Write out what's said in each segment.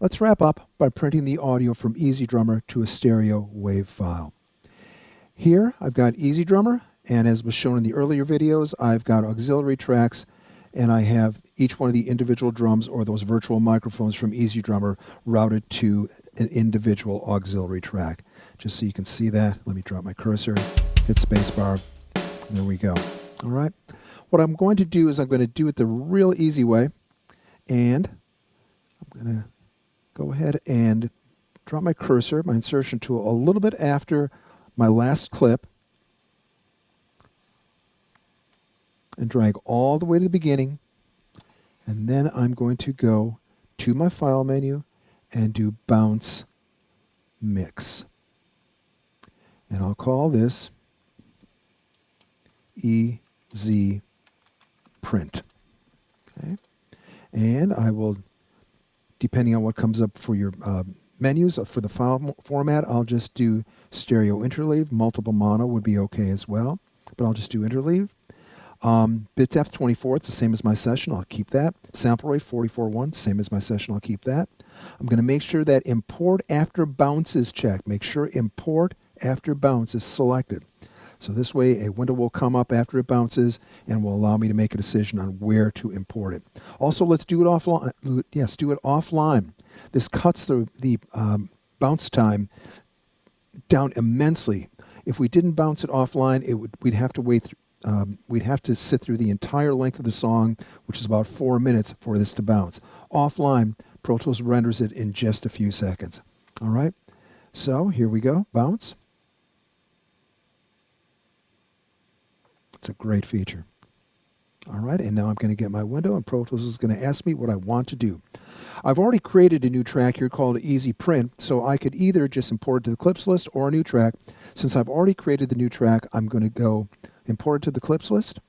Let's wrap up by printing the audio from EZDrummer to a stereo wave file. Here I've got EZDrummer, and as was shown in the earlier videos, I've got auxiliary tracks, and I have each one of the individual drums or those virtual microphones from EZDrummer routed to an individual auxiliary track. Just so you can see that, let me drop my cursor, hit spacebar, there we go. All right. What I'm going to do is I'm going to do it the real easy way, and I'm going to go ahead and drop my cursor, my insertion tool, a little bit after my last clip, and drag all the way to the beginning, and then I'm going to go to my file menu and do bounce mix. And I'll call this EZ print. Okay? And I will, depending on what comes up for your menus for the file format, I'll just do stereo interleave. Multiple mono would be okay as well, but I'll just do interleave. Bit depth 24, it's the same as my session, I'll keep that. Sample rate 44.1, same as my session, I'll keep that. I'm going to make sure that import after bounce is checked. Make sure import after bounce is selected. So this way a window will come up after it bounces and will allow me to make a decision on where to import it. Also, let's do it offline. Yes, do it offline. This cuts the bounce time down immensely. If we didn't bounce it offline, we'd have to wait. We'd have to sit through the entire length of the song, which is about 4 minutes, for this to bounce. Offline, Pro Tools renders it in just a few seconds. All right, so here we go, bounce. It's a great feature. All right, and now I'm going to get my window, and Pro Tools is going to ask me what I want to do. I've already created a new track here called EZ Print, so I could either just import it to the clips list or a new track. Since I've already created the new track, I'm going to go import it to the clips list,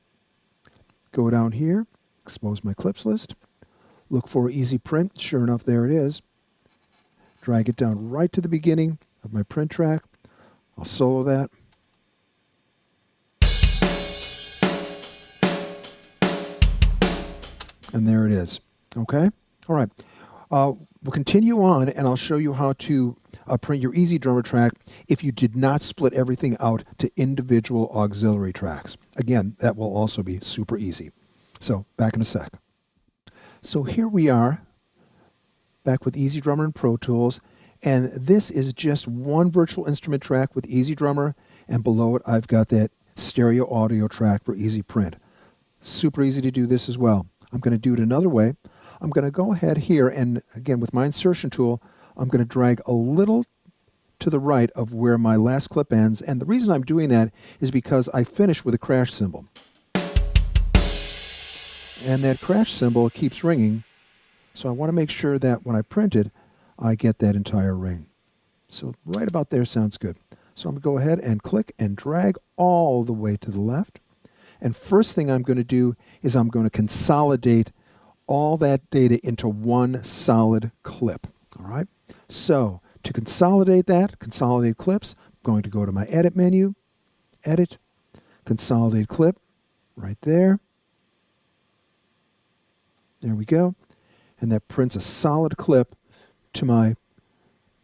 go down here, expose my clips list, look for EZ Print, sure enough, there it is. Drag it down right to the beginning of my print track. I'll solo that. And there it is. Okay? All right. We'll continue on, and I'll show you how to print your EZDrummer track if you did not split everything out to individual auxiliary tracks. Again, that will also be super easy. So, back in a sec. So here we are, back with EZDrummer and Pro Tools, and this is just one virtual instrument track with EZDrummer, and below it I've got that stereo audio track for EZ Print. Super easy to do this as well. I'm going to do it another way. I'm going to go ahead here, and again with my insertion tool, I'm going to drag a little to the right of where my last clip ends, and the reason I'm doing that is because I finish with a crash cymbal. And that crash cymbal keeps ringing, so I want to make sure that when I print it, I get that entire ring. So right about there sounds good. So I'm going to go ahead and click and drag all the way to the left. And first thing I'm going to do is I'm going to consolidate all that data into one solid clip. All right. So to consolidate that, consolidate clips, I'm going to go to my edit menu, edit, consolidate clip, right there. There we go. And that prints a solid clip to my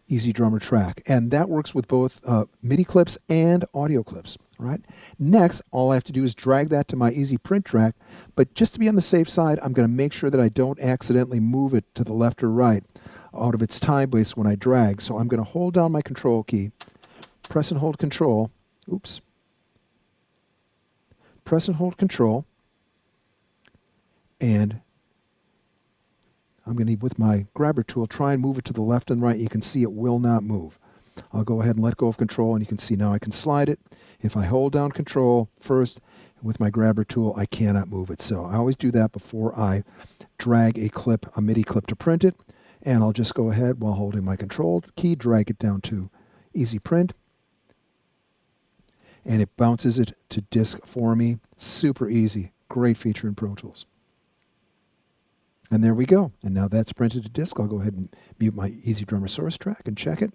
EZDrummer track. And that works with both MIDI clips and audio clips. Right. Next, all I have to do is drag that to my EZ Print track, but just to be on the safe side, I'm going to make sure that I don't accidentally move it to the left or right out of its time base when I drag. So I'm going to hold down my Control key, press and hold Control, press and hold Control, and I'm going to, with my grabber tool, try and move it to the left and right. You can see it will not move. I'll go ahead and let go of Control, and you can see now I can slide it. If I hold down Control first with my grabber tool, I cannot move it. So I always do that before I drag a clip, a MIDI clip, to print it. And I'll just go ahead while holding my Control key, drag it down to EZ Print, and it bounces it to disk for me. Super easy. Great feature in Pro Tools. And there we go. And now that's printed to disk. I'll go ahead and mute my EZDrummer source track and check it.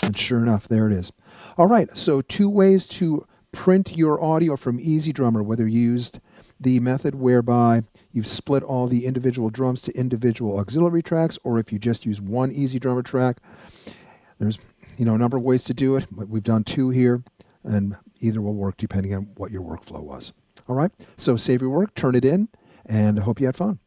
And sure enough, there it is. All right, so 2 ways to print your audio from EZDrummer, whether you used the method whereby you've split all the individual drums to individual auxiliary tracks, or if you just use one EZDrummer track. There's a number of ways to do it, but we've done 2 here, and either will work depending on what your workflow was. All right, so save your work, turn it in, and I hope you had fun.